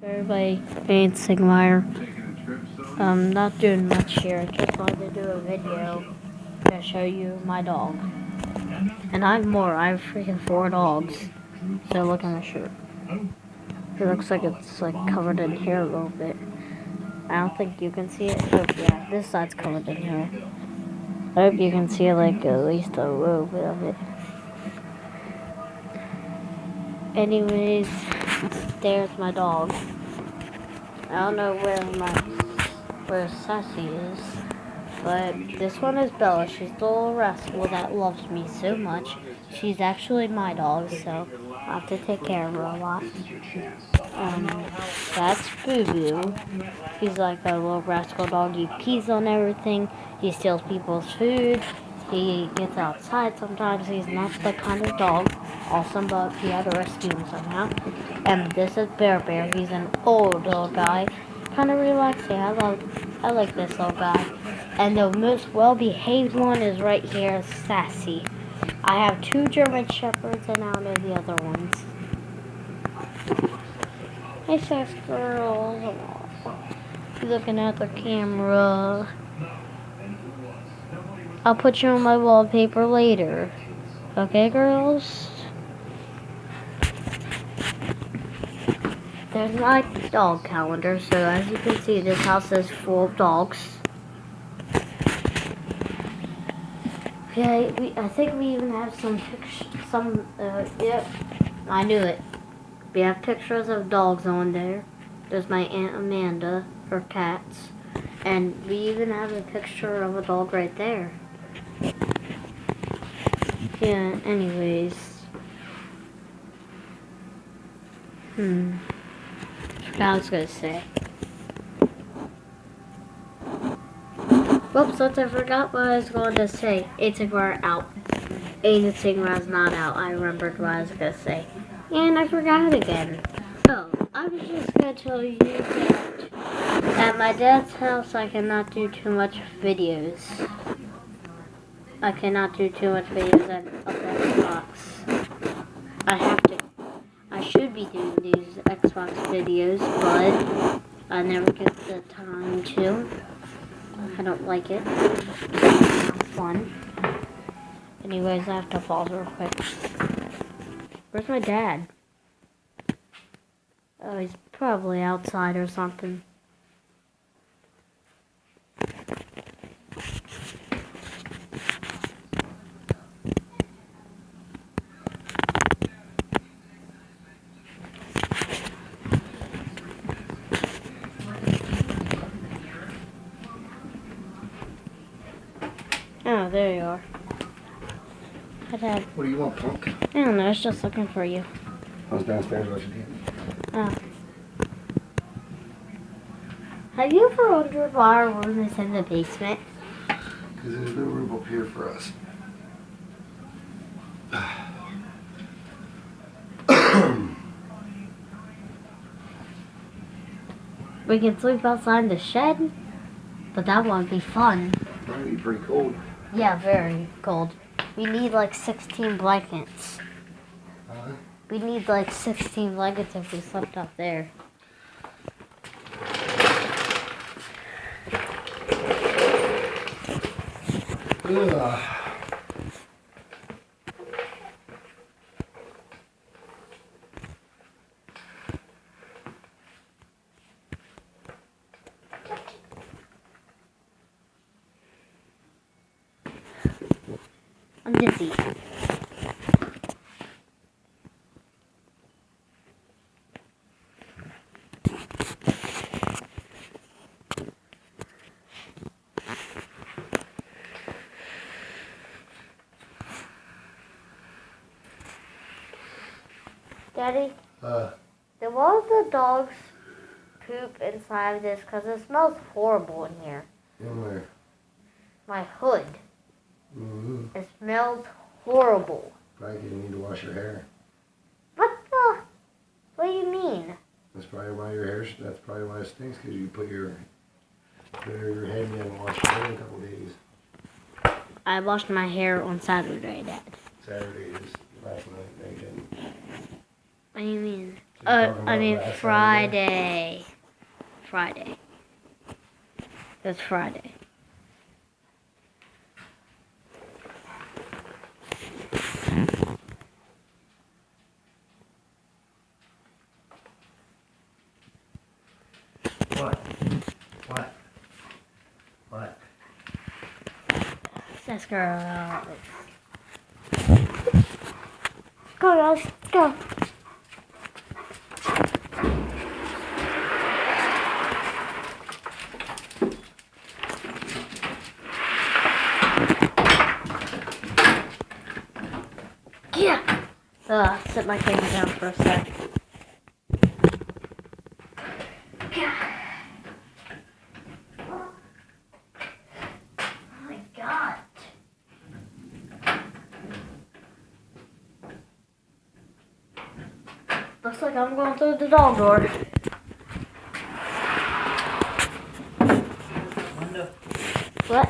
Everybody, it's Sigmire. Not doing much here. Just wanted to do a video to show you my dog. And I have more. I have freaking 4 dogs. So look at my shirt. It looks like it's like covered in hair a little bit. I don't think you can see it. Oh yeah, this side's covered in hair. I hope you can see like at least a little bit of it. Anyways, there's my dog. I don't know where Sassy is, but this one is Bella. She's the little rascal that loves me so much. She's actually my dog, so I have to take care of her a lot. That's Boo Boo. He's like a little rascal dog. He pees on everything. He steals people's food. He gets outside sometimes. He's not the kind of dog. Awesome, but he had to rescue him somehow. And this is Bear Bear. He's an old little guy. Kind of relaxing. I like this little guy. And the most well-behaved one is right here, Sassy. I have 2 German Shepherds, and I don't know the other ones. Hey, Sass girls. You're looking at the camera. I'll put you on my wallpaper later. Okay, girls? There's my dog calendar. So as you can see, this house is full of dogs. Okay, I think we even have some pictures. Yep, I knew it. We have pictures of dogs on there. There's my Aunt Amanda, her cats. And we even have a picture of a dog right there. Yeah, anyways. Forgot what I was gonna say. Whoops, I forgot what I was going to say. Sigmire out. Sigmire's not out. I remembered what I was gonna say. And I forgot again. So, I was just gonna tell you that at my dad's house I cannot do too much videos. I cannot do too much videos of Xbox. I should be doing these Xbox videos, but I never get the time to. I don't like it. It's not fun. Anyways, I have to pause real quick. Where's my dad? Oh, he's probably outside or something. Oh, there you are. Hi, Dad. What do you want, punk? I don't know, I was just looking for you. I was downstairs watching TV. Oh. Have you ever wondered why our room is in the basement? Because there's no room up here for us. We can sleep outside in the shed, but that won't be fun. Probably be pretty cold. Yeah, very cold. We need like 16 blankets. We need like 16 blankets if we slept up there. Ugh. I'm dizzy. Daddy, do all the dogs poop inside of this? Because it smells horrible in here. In where? My hood. Mm-hmm. It smells horrible. Probably you need to wash your hair. What the? What do you mean? That's probably why your hair. That's probably why it stinks. Because you put your head in and wash your hair in a couple days. I washed my hair on Saturday, Dad. Saturday is last night. No, you didn't. What do you mean? talking I about mean last Friday. Friday. It's Friday. What? What? What? Let's go. Go, guys. Go. Yeah. Set my camera down for a sec. Oh my God. Looks like I'm going through the dog door. Window. What?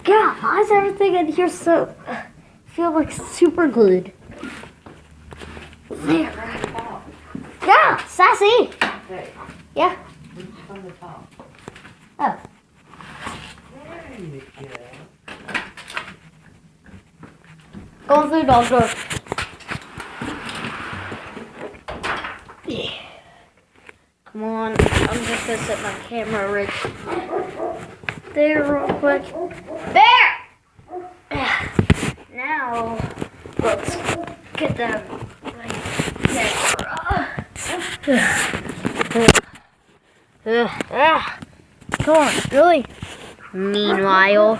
God, why is everything in here so feel like super glued? There. Yeah, sassy. Hey, Yeah. reach from the top. Oh. There you go. Going through the dog door. Yeah. Come on. I'm just gonna set my camera right there real quick. There! Now, let's get that camera. Come on, really? Meanwhile,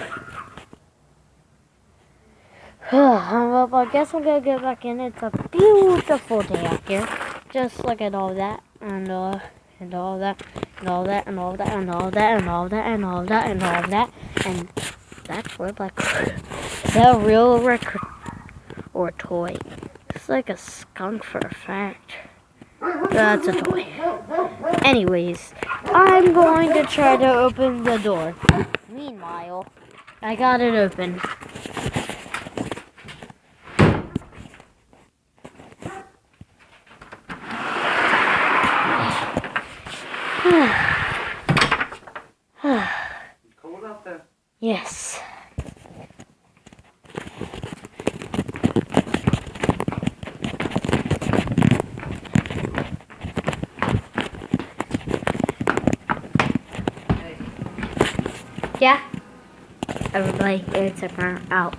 well, I guess I'm gonna get back in. It's a beautiful day out here. Just look at all that and all that and all that and all that and all that and all that and all that and all that and that's where like is that a real record or a toy? It's like a skunk for a fact. That's a toy. Anyways, I'm going to try to open the door. Meanwhile, I got it open. Cold out there. Yes. Hey, Yeah. Everybody, it's a burn out.